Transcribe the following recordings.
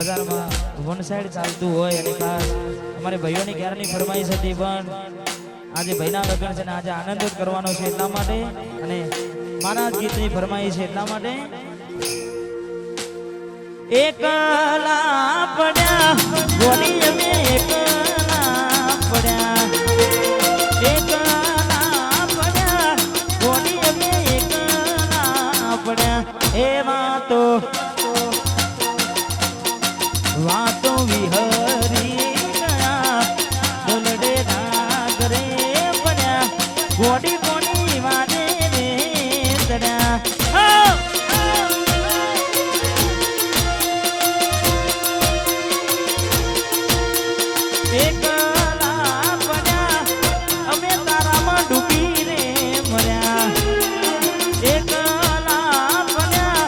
બજારમાં one side ચાલતું હોય અને ખાસ અમારે ભાઈઓની ક્યારની ફરમાઈશ હતી પણ આજે ભાઈના લગ્ન છે ને આજે આનંદ જ કરવાનો છે એટલા માટે અને મારા જ ગીતની ફરમાઈશ છે એટલા માટે એકલા પડ્યા ગોળી અમે એકલા પડ્યા ગોળી અમે એકલા પડ્યા એમાં તો વાતો વિહરી ગયા દોલડે નાગરે પડ્યા ગોડી કોની વાને રે ચડ્યા એકલા પડ્યા અમે તારામાં ડૂબી રે મર્યા એકલા પડ્યા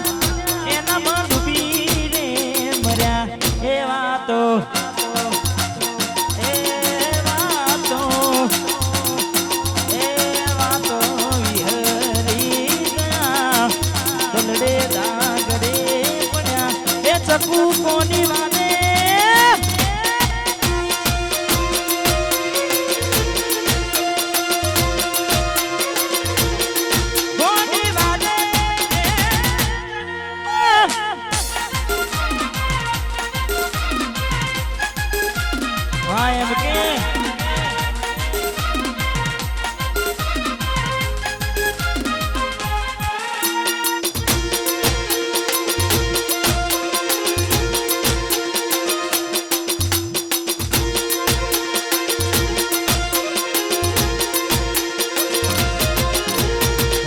એનામાં ડૂબી રે મર્યા એવા તો વિહરી ગયા દલડે દાગડે પડ્યા એ ચકુ કોની વાને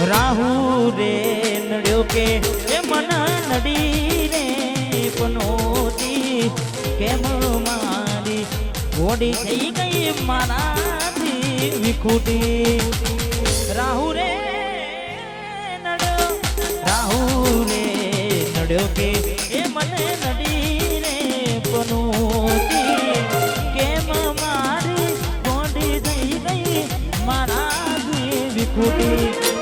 રાહુ રે નડ્યો કે એ મન નડી રે પનોતી કેમ મારી ઓડી થઈ ગઈ મારાથી વિખૂટી રાહુ રે નડ્યો કે એ મને નડી રે પનોતી કેમ મારી ઓડી થઈ ગઈ મારાથી વિખૂટી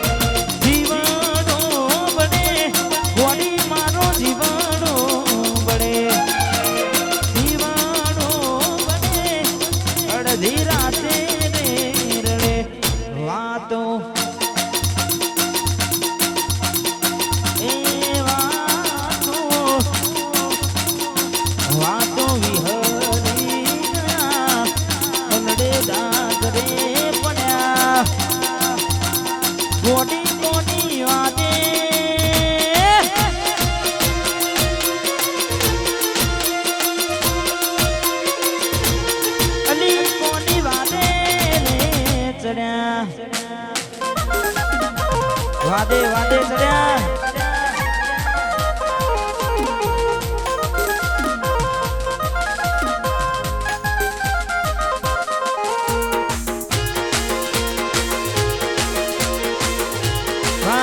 ગોડી કોની વાદે અલી કોની વાદે ચડ્યા વાદે વાદે ચડ્યા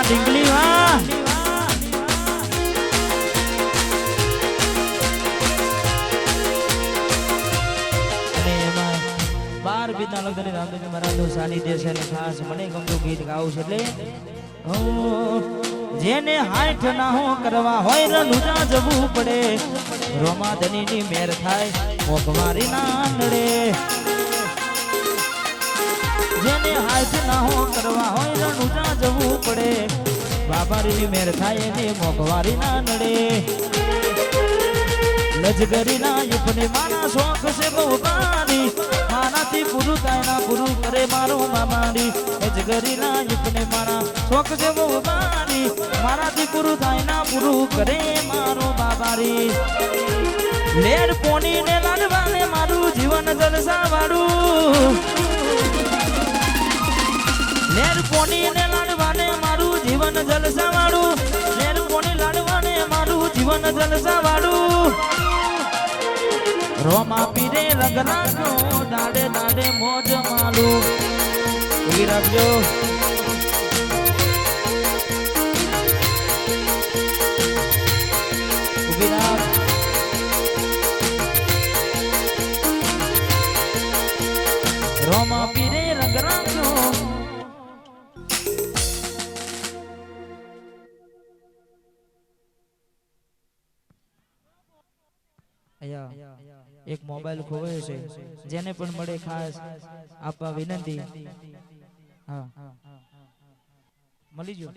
ઢીંગલી વાહ અને એમાં 12 બીતના લગ્નની રામદેવી મહારાજનું સાનિધ્ય છે અને ખાસ મને ગમતું ગીત ગાવું છે એટલે જેને હાથ ના હો કરવા હોય રનુજા જવું પડે રોમાધનીની મેર થાય મોગવારી ના નડે જેને હાથ ના હો કરવા હોય રનુજા જવું પડે બાબારી મેર થાય ને મોગવારી ના નડે લજગરી ના યુપને મારા શોખ છે બહુ બારી મારાથી પૂરું થાય ના પૂરું કરે મારું મામારી લજગરી ના યુપને મારા શોખ છે બહુ બારી મારાથી પૂરું થાય ના પૂરું કરે મારું બાબારી લેર પોની ને લાડવાને મારું જીવન જલસા વાળું લેર પોની ને લાડવાને મારું જીવન જલસા વાળું લેર પોની લાડવાને મારું જીવન જલસા વાળું રોમા પીરે રંગ રાખ્યો દાડે દાડે મોજ માલું ઉભી રાખજો ઉભી રાખ રોમા પીરે રંગ રાખ્યો અહીંયા એક મોબાઈલ ખોવાયો છે, જેને પણ મળે ખાસ આપવા વિનંતી. હા મળી ગયો.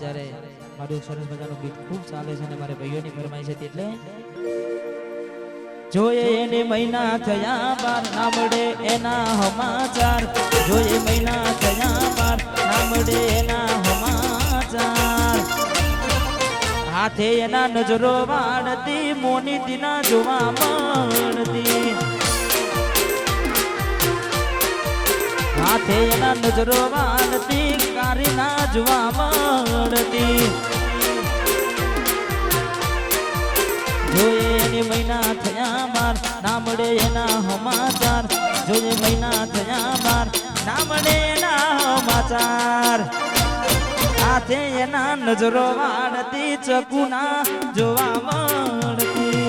જ્યારે મારું સરસ મજાનું ગીત ખૂબ ચાલે છે અને મારે ભાઈઓની ફરમાઈ છે એટલે જોઈએ એને મહિના થયા બાર ના મળે એના સમાચાર, જોઈએ મહિના થયા બાર ના મળે એના સમાચાર. હાથે એના નજરો વાળતી મોની દીના જોવા મળતી, હાથે એના નજરો વાળતી કારી ના જોવા મળતી. જોઈએ એની મહિના થયા બાર ના મળે એના સમાચાર, જોઈએ મહિના થયા બાર ના મળે એના સમાચાર. હાથે એના નજરો વાળતી ચકુના જોવા મળતી,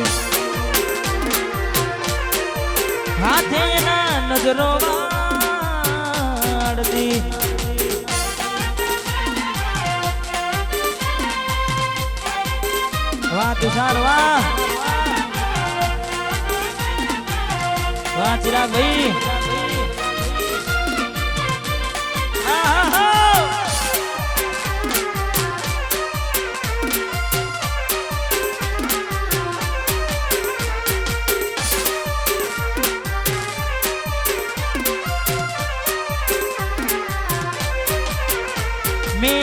હાથે એના નજરો વાળતી. વાહ તુષાર વાહ, વાહ ચિરાગ ભાઈ. Me